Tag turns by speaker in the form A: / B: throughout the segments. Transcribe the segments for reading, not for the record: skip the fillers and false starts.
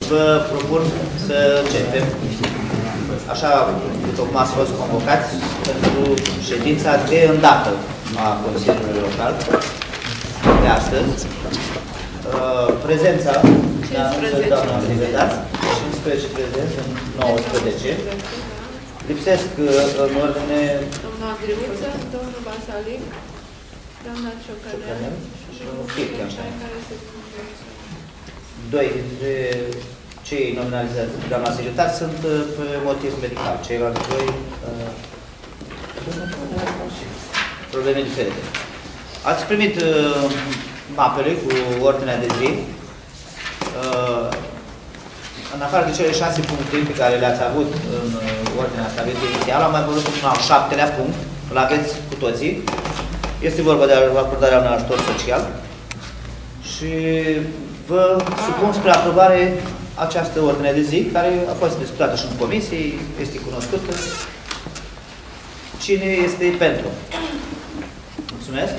A: Vă propun să începem, așa tocmai ați fost convocați pentru ședința de îndată a Consiliului Local de astăzi. Prezența, doamna Brigădați, 15 prezenți în 19. Lipsesc în ordine...
B: Doamna Griuță, domnul Basalic, doamna Ciocănel și domnul care se
A: doi dintre cei nominalizați, doamna secretar, sunt pe motiv medical. Ceilalți doi probleme diferite. Ați primit mapele cu ordinea de zi. În afară de cele 6 puncte pe care le-ați avut în ordinea stabilită inițială, am mai văzut un al 7-lea punct. Îl aveți cu toții. Este vorba de acordarea unui ajutor social. Și vă supun spre aprobare această ordine de zi, care a fost discutată și în comisie, este cunoscută. Cine este pentru? Mulțumesc.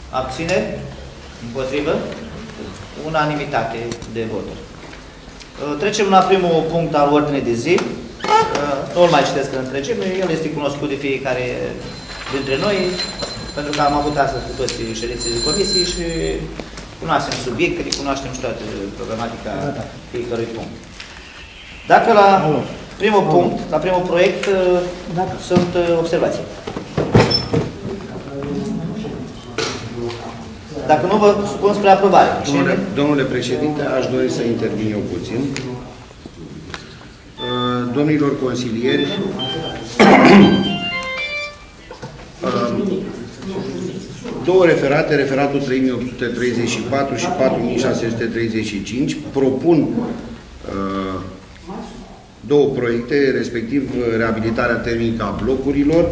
A: Abțineri? Împotrivă? Unanimitate de voturi. Trecem la primul punct al ordinei de zi. Nu îl mai citesc în întregime, el este cunoscut de fiecare dintre noi, pentru că am avut astăzi cu toți ședințe de comisie și cunoaștem subiectele, cunoaștem și toată problematica fiecărui punct. Dacă la primul punct, la primul proiect, sunt observații. Dacă nu, vă supun spre aprobare.
C: Domnule președinte, aș dori să intervin eu puțin. Domnilor consilieri, două referate, referatul 3834 și 4635, propun două proiecte, respectiv reabilitarea termică a blocurilor,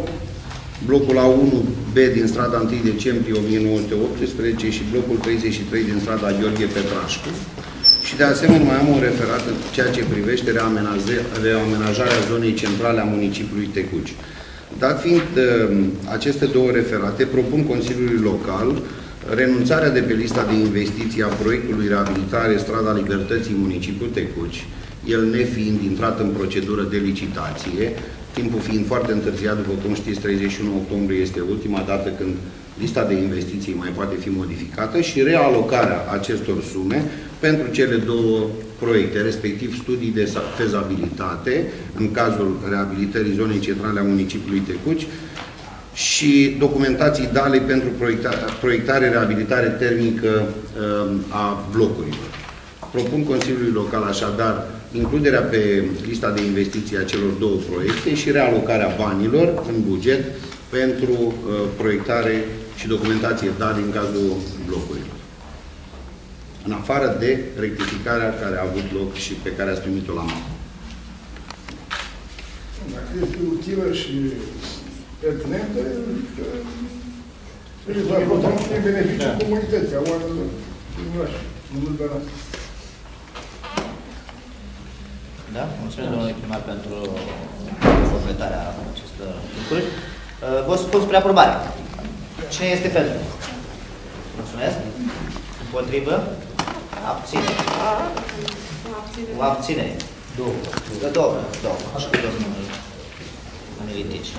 C: blocul A1B din strada 1 decembrie 1918 și blocul 33 din strada Gheorghe Petrașcu. Și de asemenea mai am un referat în ceea ce privește reamenajarea zonei centrale a municipiului Tecuci. Dat fiind aceste două referate, propun Consiliului Local renunțarea de pe lista de investiții a proiectului reabilitare Strada Libertății municipiul Tecuci, el nefiind intrat în procedură de licitație, timpul fiind foarte întârziat, după cum știți, 31 octombrie este ultima dată când lista de investiții mai poate fi modificată, și realocarea acestor sume pentru cele două proiecte, respectiv studii de fezabilitate în cazul reabilitării zonei centrale a municipiului Tecuci și documentații DALI pentru proiectare, reabilitare termică a blocurilor. Propun Consiliului Local așadar includerea pe lista de investiții a celor două proiecte și realocarea banilor în buget pentru proiectare și documentație DALI în cazul blocurilor. În afară de rectificarea care a avut loc și pe care ați primit-o la mapă.
D: Dacă este utilă și pertinentă, rezolvăm în beneficiul comunității, a oamenilor din oraș, nu mult bănați.
A: Da? Mulțumesc, domnule primar, pentru completarea acestor lucruri. Vă supun spre aprobare. Cine este pentru? Mulțumesc. Împotrivă? Abține. O abține. Două. Așa că domnul Militici.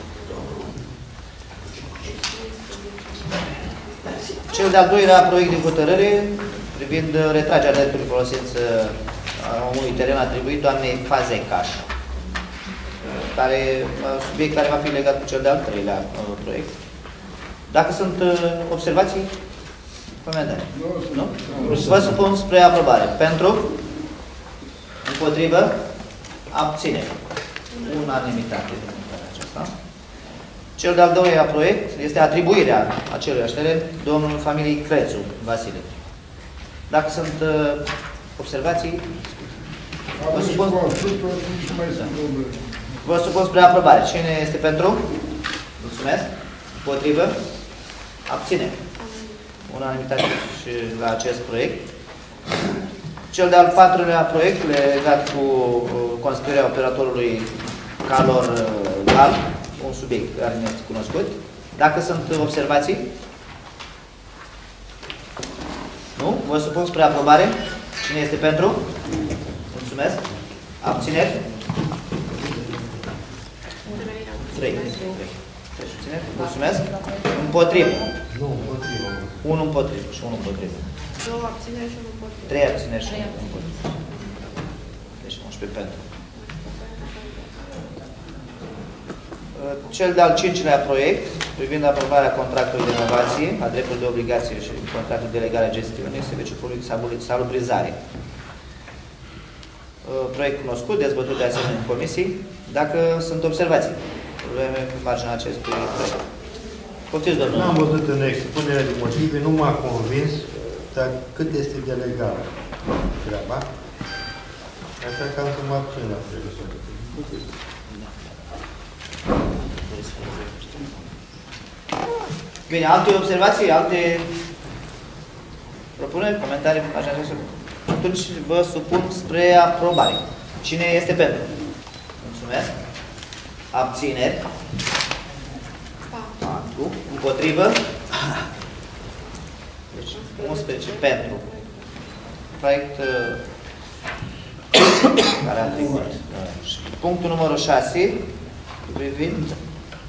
A: Cel de-al doilea proiect de hotărâre privind retragerea dreptului folosință a unui teren atribuit doamnei Fazecaș, subiect care va fi legat cu cel de-al treilea proiect. Dacă sunt observații, comentarii. Nu? Vă supun spre aprobare. Pentru? Împotrivă? Abține. Unanimitate în aceasta. Cel de-al doilea proiect este atribuirea aceluiași teren domnului familiei Crețu, Vasile. Dacă sunt observații, vă supun spre aprobare. Cine este pentru? Mulțumesc. Împotrivă? Abține. Unanimitate și la acest proiect. Cel de-al patrulea proiect legat cu constituirea operatorului Calor Gal, un subiect care ne-este cunoscut. Dacă sunt observații? Nu? Vă supun spre aprobare. Cine este pentru? Mulțumesc. Abțineri? 3. Mulțumesc. Împotrivă. 1 împotrivă și 1 împotrivă.
B: 2 abțineri și 1 împotrivă.
A: 3 abțineri și 1 împotrivă. Deci 11 pentru. Cel de-al 5-lea proiect, privind aprobarea contractului de inovație, a dreptului de obligație și contractul de legare a gestiunii, serviciul public salubrizare. Proiect cunoscut, dezbătut de asemenea în comisii. Dacă sunt observații, probleme pe marginea acestui proiect. Poftiți, domnul.
E: N-am văzut în expunerea de motive, nu m-a convins dar cât este de legală treaba. Așa că am să mă abțin la previsul.
A: Bine, alte observații, alte propuneri, comentarii? Atunci vă supun spre aprobare. Cine este pentru? Mulțumesc. Abțineri? 4. Împotrivă? Deci 11 pentru. Proiect care a trecut. Punctul numărul 6 privind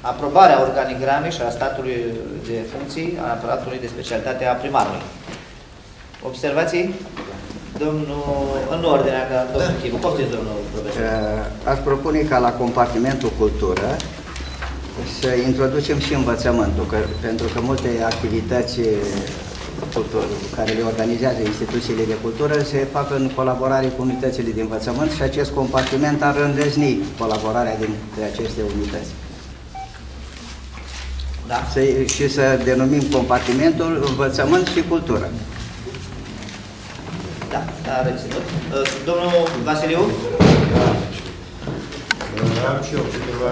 A: aprobarea organigramei și a statului de funcții al aparatului de specialitate a primarului. Observații? Domnul, în ordinea ca domnul Chivu. Poftiți, domnul profesor.
F: Aș propune ca la compartimentul cultură să introducem și învățământul, pentru că multe activități care le organizează instituțiile de cultură se fac în colaborare cu unitățile de învățământ și acest compartiment ar îndezni colaborarea dintre aceste unități.
A: Da.
F: Și să denumim compartimentul învățământ și cultură.
A: Da, da, reținut. Domnul Vasiliu?
E: Am și eu câteva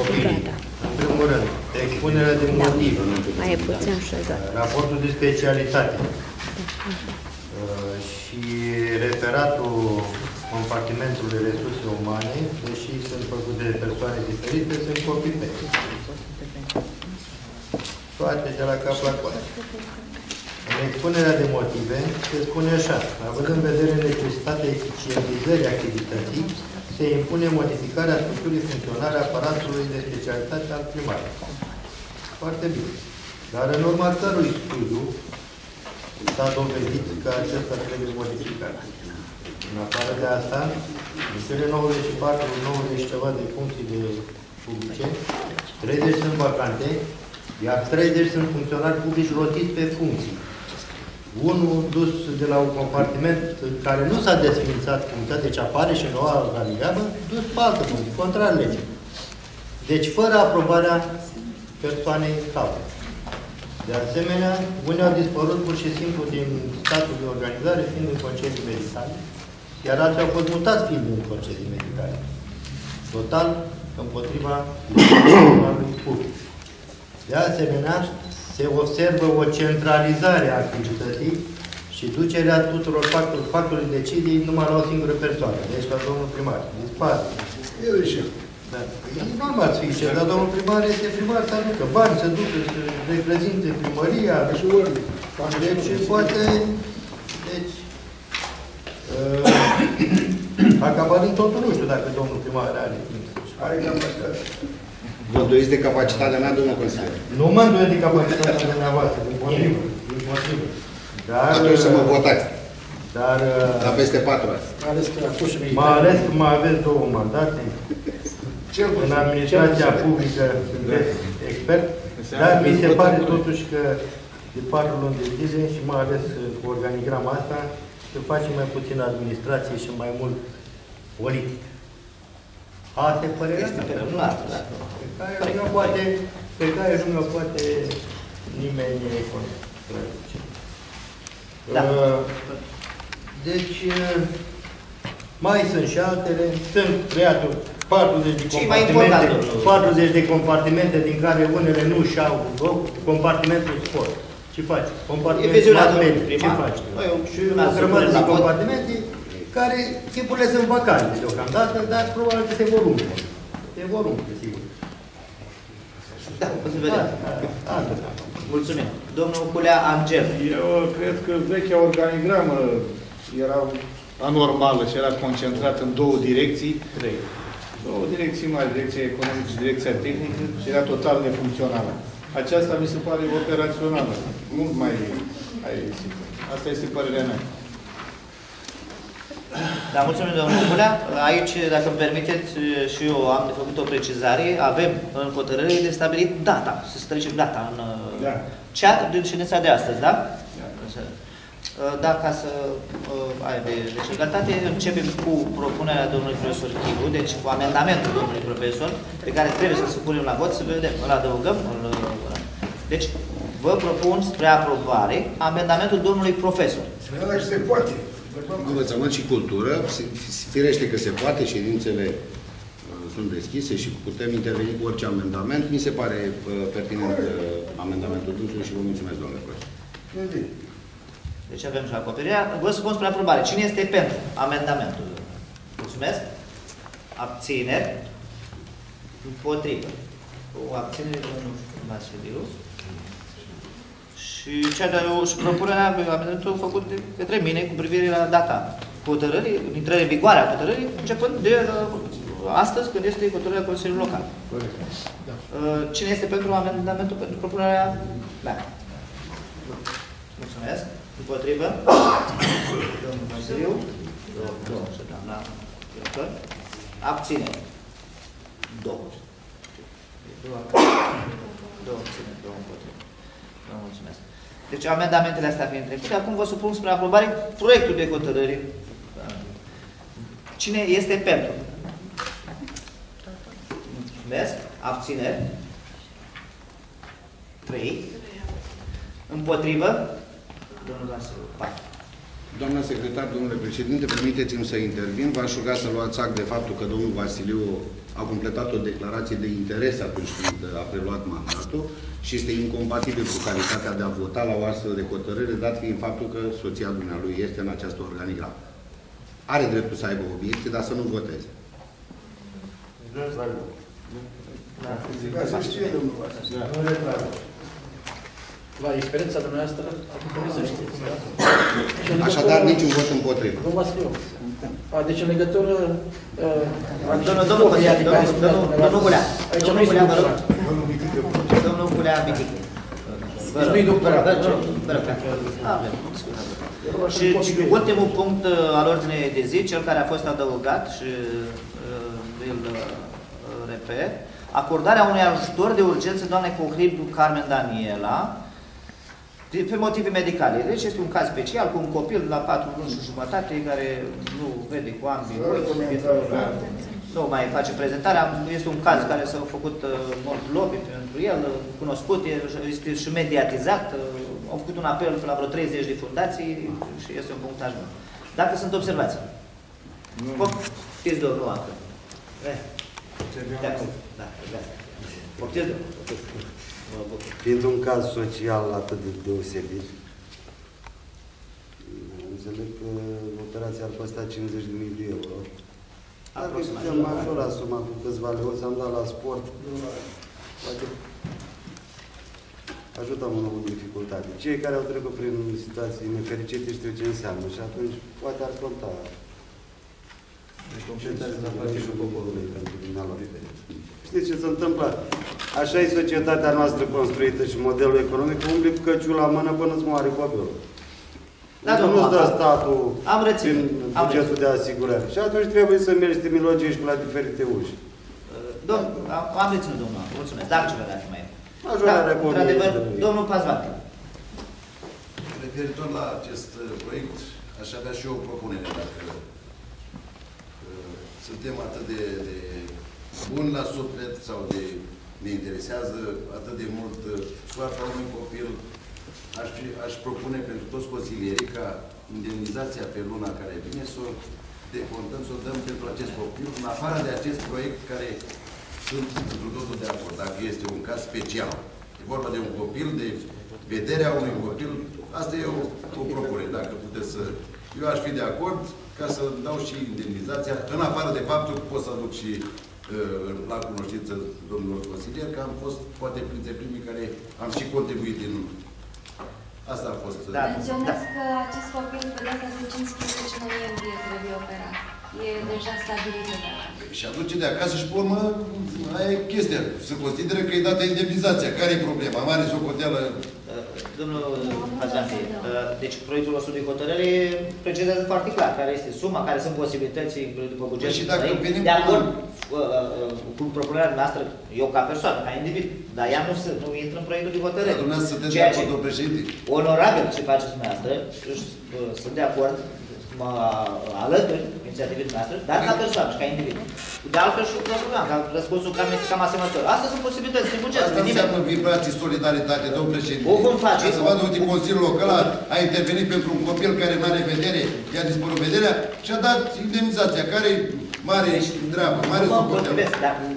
E: opinii. În primul rând, expunerea de motive.
G: Mai e puțin și
E: raportul de specialitate. Și referatul compartimentului resurse umane, deși sunt făcute de persoane diferite, sunt copii-paste. Toate de la cap la coadă. În expunerea de motive se spune așa: având în vedere necesitatea eficientizării activității, se impune modificarea structurii funcționare a aparatului de specialitate al primarului. Foarte bine. Dar în urma cărui studiu s-a dovedit că acesta trebuie modificat. În afară de asta, în cele 94-90 ceva de funcții de publice, 30 sunt vacante, iar 30 sunt funcționari publici rotiți pe funcții. Unul dus de la un compartiment care nu s-a desfințat funcția, deci apare și noua organigramă, dus pe altă funcție, contrar legii. Deci fără aprobarea persoanei capă. De asemenea, unii au dispărut pur și simplu din statul de organizare, fiind în concedii medicale, iar alții au fost mutați fiind în concedii medicale. Total împotriva legii public. De asemenea, se observă o centralizare a activității și ducerea tuturor factorii decizii numai la o singură persoană, deci la domnul primar. Dispare.
D: Eu și
E: Da. E normal să fie șef, dar domnul primar este primar să aducă bani, să ducă, să reprezinte primăria.
D: și ori.
E: Deci poate... Deci... acabărând totul, nu știu dacă domnul primar are timp.
D: Are capacitate.
C: Vă îndoiți de capacitatea mea, domnul consilier?
E: Nu mă îndoiesc de capacitatea dumneavoastră, din potrivă. Dar...
C: Atunci să mă votați.
E: Dar...
C: La peste 4 ani.
D: Ales că a fost și
E: Mai ales că mai aveți 2 mandate. În administrația publică sunteți expert, dar mi se pare totuși că de 4 luni de zile și mai ales cu organigrama asta, să facem mai puțin administrație și mai mult politică. Asta e părerea mea. Pe care nu mă poate nimeni contrazice.
A: Da.
E: Deci, mai sunt și altele. Sunt create 40 de compartimente din care unele nu și-au loc. Compartimentul sport. Ce faci? Compartimentul mass-media. Ce faci? Și o grămadă de compartimente care tipurile sunt vacante deocamdată, dar probabil că se vor umple. Se vor umple, sigur.
A: Da, o să vedem. Mulțumim. Domnul Culea Angel.
D: Eu cred că vechea organigramă era anormală și era concentrat în două direcții, două direcții mari, direcția economică și direcția tehnică, și era total nefuncțională. Aceasta mi se pare operațională, mult mai aerisită. Asta este părerea mea.
A: Da, mulțumim, domnul Bulea. Aici, dacă îmi permiteți, și eu am de făcut o precizare. Avem în hotărâre de stabilit data, să trecem data în cea din ședința de astăzi, da? Da, ca să ai de egalitate, începem cu propunerea domnului profesor Chivu, deci cu amendamentul domnului profesor, pe care trebuie să supunem la vot, să vedem, îl adăugăm. Deci, vă propun spre aprobare amendamentul domnului profesor.
D: Să vedem dacă se poate.
C: Învățământ și cultură, firește că se poate, ședințele sunt deschise și putem interveni cu orice amendament. Mi se pare pertinent amendamentul dânsului și vă mulțumesc, domnule profesor.
A: Deci avem și acoperirea. Vă supun spre aprobare. Cine este pentru amendamentul? Mulțumesc. Abțineri. Împotrivă. O abținere, domnul Vasiliu. Și propunerea, amendamentul făcut de către mine cu privire la data hotărârii, intrării în vigoare a hotărârii, începând de astăzi, când este hotărârea Consiliului Local. Cine este pentru amendamentul, pentru propunerea mea? Mulțumesc. Împotrivă? Domnul Vasiliu? Domnul și doamna director? Abține. Două. Două abține, două împotrivă. Vă mulțumesc. Deci amendamentele astea fiind trecute, acum vă supun spre aprobare proiectul de hotărâre. Cine este pentru? Mulțumesc. Abțineri? 3. Împotrivă? Domnul Vasiliu, 4.
C: Doamna secretar, domnule președinte, permiteți-mi să intervin. V-aș ruga să luați act de faptul că domnul Vasiliu a completat o declarație de interes atunci când a preluat mandatul și este incompatibil cu calitatea de a vota la o astfel de hotărâre, dat fiind faptul că soția dumnealui este în această organigramă. Are dreptul să aibă obiecții, dar să nu voteze.
G: La experiența dumneavoastră, trebuie să știți.
C: Așadar, niciun vot împotrivă.
G: Nu vă scriu. Deci, în legătură...
A: Domnul Bulea, domnul Bulea, vă rog. Domnul Bulea, Bitică. Și ultimul punct al ordinei de zi, cel care a fost adăugat și îl repet, acordarea unui ajutor de urgență doamnei Cohribu Carmen Daniela pe motive medicale. Deci este un caz special cu un copil la 4 luni și jumătate care nu vede cu ambii ochi, nu mai face prezentarea. Este un caz care s-a făcut mult lobby pentru el, cunoscut, este și mediatizat. Au făcut un apel la vreo 30 de fundații și este un punctaj bun. Dacă sunt observații. Poftiți, domnul Ancă. Poftiți, domnul.
H: Fiind un caz social atât de deosebit, înțeleg că operația ar costa 50.000 de euro. Dacă putem majora suma cu câțiva leuți, am dat la sport, poate ajutăm un om în dificultate. Cei care au trecut prin situații nefericite știu ce înseamnă și atunci poate ar conta. Știți ce se întâmplă? Așa e societatea noastră construită și modelul economic, umbli cu căciul la mână până îți moare copilul.
A: Da,
H: nu-ți dă statul
A: prin
H: bugetul de asigurare. Și atunci trebuie să mergi, te milogești la diferite uși.
A: Am reținut, domnul. Mulțumesc. Dacă ceva dacă mai e.
H: Într-adevăr,
A: domnul Pazvati.
I: Referitor la acest proiect, aș avea și eu o propunere. Dacă suntem atât de buni la suflet sau ne interesează atât de mult soarta unui copil, aș propune pentru toți consilierii ca indemnizația pe luna care vine să o decontăm, să o dăm pentru acest copil, în afară de acest proiect care sunt într totul de acord, dacă este un caz special. E vorba de un copil, de vederea unui copil, asta e o propunere, dacă puteți să... Eu aș fi de acord ca să dau și indemnizația, în afară de faptul că pot să aduc și la cunoștință domnilor consilieri, că am fost poate printre primii care am și contribuit din... Asta a fost...
J: Menționez că acest copil pe data de 15 noiembrie hârtie trebuie operat. E deja stabilită data.
I: Și aduce de acasă și pe urmă, aia e chestia. Se consideră că e dată indemnizația. Care e problema? Mare socoteală.
A: Domnul Hazafi, deci proiectul nostru de hotărâre precizează foarte clar care este suma, care sunt posibilități după bugetul.
I: Și dacă venim
A: de acord cu propunerea noastră, eu ca persoană, ca individ, dar ea nu intră în proiectul de hotărâre.
I: Dar dumneavoastră sunteți de acord, domnul președinte?
A: Onorabil ce faceți dumneavoastră, sunt de acord, mă alături inițiativei noastre, dar ca persoană și ca individ. De altfel și cu program, ca răspunsul cam asemănător. Astea sunt posibilități de buget.
I: Asta înseamnă vibrații, solidaritate, domnul președinte.
A: O vom face.
I: Să vadă, uite, Consiliul Local a intervenit pentru un copil care nu are vedere, i-a dispărut vederea și a dat indemnizația, care mare treabă, mare socoteală.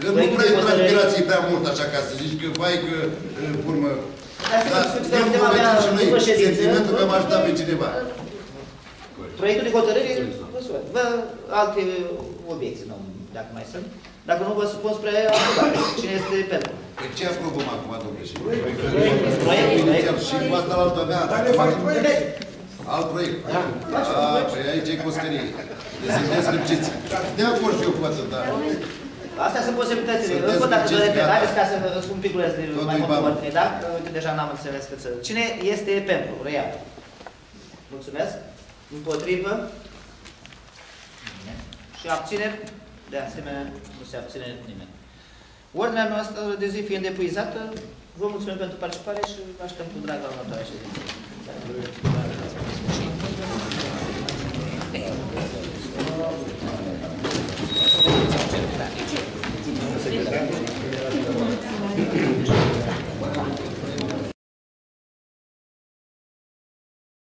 I: Că nu prea e transpirație prea mult, așa, ca să zici că, vai, că, în urmă, dar ne-am și noi sentimentul că am ajutat pe cineva.
A: Proiectul de hotărâre, vă alte obiecții, nu, dacă mai sunt. Dacă nu, vă supun spre aprobare. Cine este pentru?
I: Păi ce aprobăm acum, domnule președinte?
A: Proiectul.
I: Și cu asta la altă mea. Alt proiect. Păi aici e coscărie. Deci sunteți scârciți. De acord și eu cu atât, dar...
A: Astea sunt posibilitățile. Încă o dată vă repet, haideți ca să spun piculeț de mai mult ordine, da? Uite, deja n-am înțeles cât să... Cine este pentru? Reiau. Mulțumesc. Împotrivă. Și abțineri. De asemenea, nu se abține nimeni. Ordinea noastră de zi fiind epuizată, vă mulțumim pentru participare și vă așteptăm cu drag la următoarea ședință.